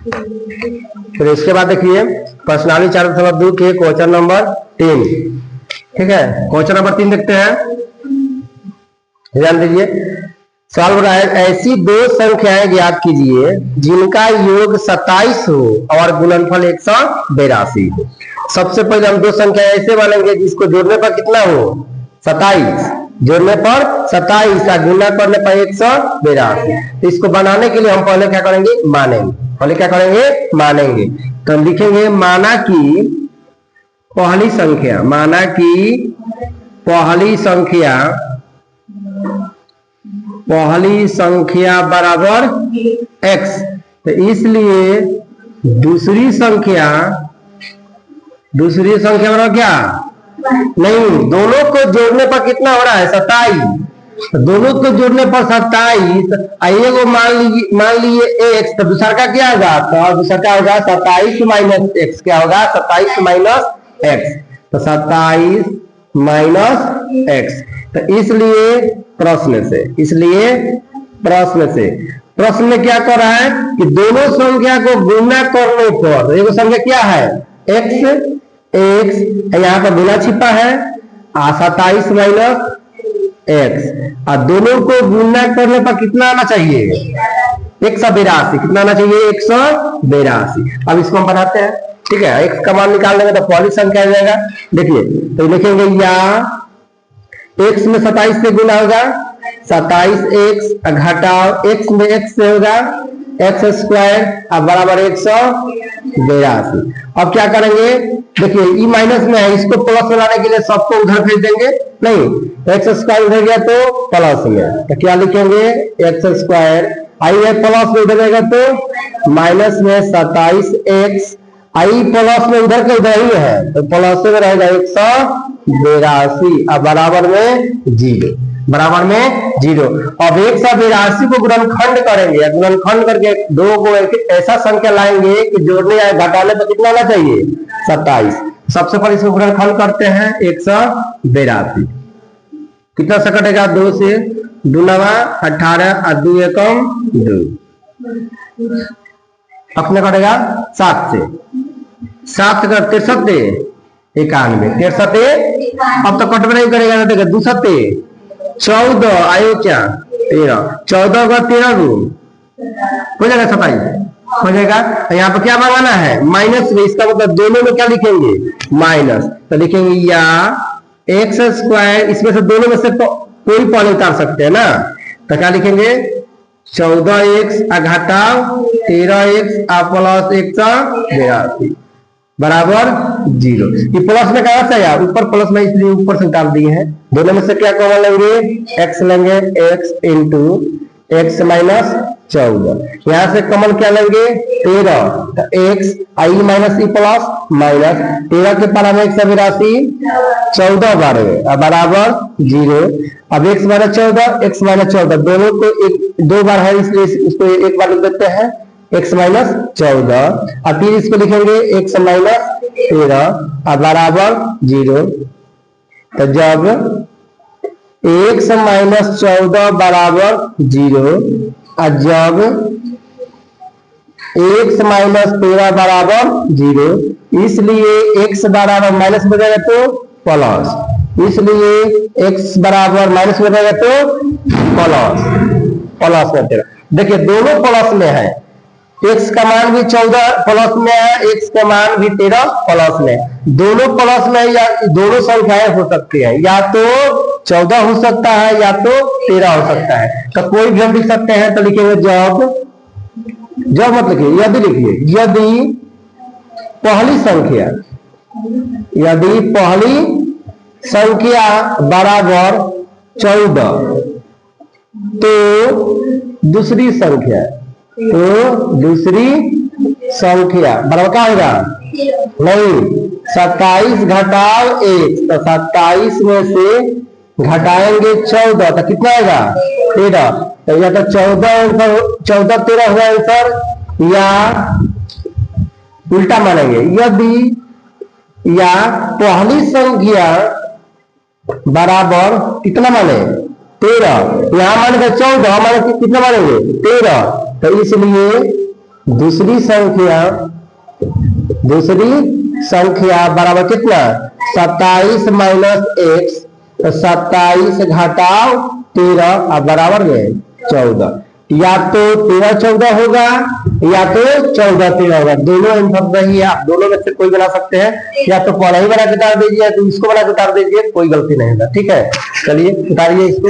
फिर इसके बाद देखिए प्रश्नावली 4.2 के क्वेश्चन नंबर 3। ठीक है, क्वेश्चन नंबर 3 देखते हैं, ध्यान दीजिए। सवाल रहा है ऐसी दो संख्याएं ज्ञात कीजिए जिनका योग 27 हो और गुणनफल 182 हो। सबसे पहले हम दो संख्या ऐसे मानेंगे जिसको जोड़ने पर कितना हो 27, जोड़ने पर 27 और गुणा करने पर 182। तो इसको बनाने के लिए हम पहले क्या करेंगे, मानेंगे। पहले क्या करेंगे, मानेंगे। तो लिखेंगे माना कि पहली संख्या, माना कि पहली संख्या बराबर x। तो इसलिए दूसरी संख्या बराबर क्या नहीं, दोनों को जोड़ने पर कितना हो रहा है 27। तो दोनों को जोड़ने पर 27, एगो मान लीजिए x, तो दूसरा का क्या होगा, तो दूसरा का होगा 27 माइनस x। क्या होगा 27 माइनस x, तो 27 माइनस x। तो इसलिए प्रश्न में क्या कर रहा है कि दोनों संख्या को गुणा करने पर, एगो संख्या क्या है x, यहाँ पर गुना छिपा है 27 माइनस x, और दोनों को गुणा करने पर कितना आना चाहिए 182। कितना आना चाहिए 182। अब इसको हम बनाते हैं। ठीक है, x का मान निकाल लेंगे तो पहली संख्या आ जाएगा। देखिए तो लिखेंगे या x में 27 से गुना होगा 27x घटाओ x में x से होगा x स्क्वायर अब बराबर 182। अब क्या करेंगे, देखिए ई माइनस में है, इसको प्लस में लाने के लिए सबको उधर भेज देंगे। नहीं, x स्क्वायर उधर गया तो प्लस में, तो क्या लिखेंगे x स्क्वायर, आई है प्लस में उधर जाएगा तो माइनस में 27x, आई प्लस में उधर के उधर ही है तो प्लस में रहेगा 182 अब बराबर में 0, बराबर में 0। अब 182 को गुणनखंड करेंगे, गुणनखंड करके दो को ऐसा संख्या लाएंगे कि जोड़ने या घटाने पर कितना आना चाहिए 27। सबसे पहले इसको गुणनखंड करते हैं 182। कितना से कटेगा 2 से, 2 9 18 और 2 एकम 2, अपने कटेगा 7 से, 7 का 63 91 63। अब तो कट नहीं करेगा, देखिए 2 7 14 आयो क्या 13, 14 का 13 हो जाएगा 27 हो जाएगा। यहाँ पर क्या मंगाना है माइनस में, इसका मतलब दोनों में क्या लिखेंगे माइनस। तो लिखेंगे या एक्स स्क्वायर, इसमें से दोनों में से कोई पॉइंट उतार सकते हैं ना, तो क्या लिखेंगे 14x घटाओ 13x प्लस 182 बराबर 0। ये प्लस में कहा था यार, ऊपर प्लस में इसलिए ऊपर से उतार दिए हैं। दोनों में से क्या कॉमन लेंगे x लेंगे, x इंटू x माइनस 14, यहाँ से कॉमन क्या लेंगे 13, तो x आई माइनस ई प्लस माइनस 13 के पारा में 182 14 बारह बराबर 0। अब x माइनस 14 x माइनस 14 दोनों को दो बार है इसलिए इसको एक बार लिख देते हैं x माइनस 14 और फिर इसको लिखेंगे x माइनस 13 बराबर 0। तो जब x माइनस 14 बराबर 0 और जब x माइनस 13 बराबर 0, इसलिए x बराबर माइनस में जाएगा तो प्लस, इसलिए x बराबर माइनस में जाएगा तो प्लस में 13। देखिए दोनों प्लस में है, x का मान भी 14 प्लस में है, x का मान भी 13 प्लस में, दोनों प्लस में या दोनों संख्याएं हो सकती है, या तो 14 हो सकता है या तो 13 हो सकता है। तो कोई भी हम लिख सकते हैं, तो लिखेंगे जब मत लिखिए, यदि लिखिए, यदि पहली संख्या बराबर 14 तो दूसरी संख्या बराबर क्या होगा नहीं 27 घटाओ 1, तो 27 में से घटाएंगे 14 तो कितना आएगा 13, तो या तो 14 13 हुआ आंसर, या उल्टा मानेंगे यदि या पहली संख्या बराबर कितना माने 13, यहां मानेंगे 14, हमारे कितना मानेंगे 13, तो इसलिए दूसरी संख्या बराबर कितना 27 माइनस एक्स, तो 27 घटाओ 13 और बराबर में 14। या तो 13-14 होगा या तो 14-13 होगा, दोनों आंसर सही है। आप दोनों में से कोई बना सकते हैं, या तो पढ़ा ही बना के उतार दीजिए या तो इसको बना के उतार दीजिए, कोई गलती नहीं होगा। ठीक है, चलिए उतारिए इसको।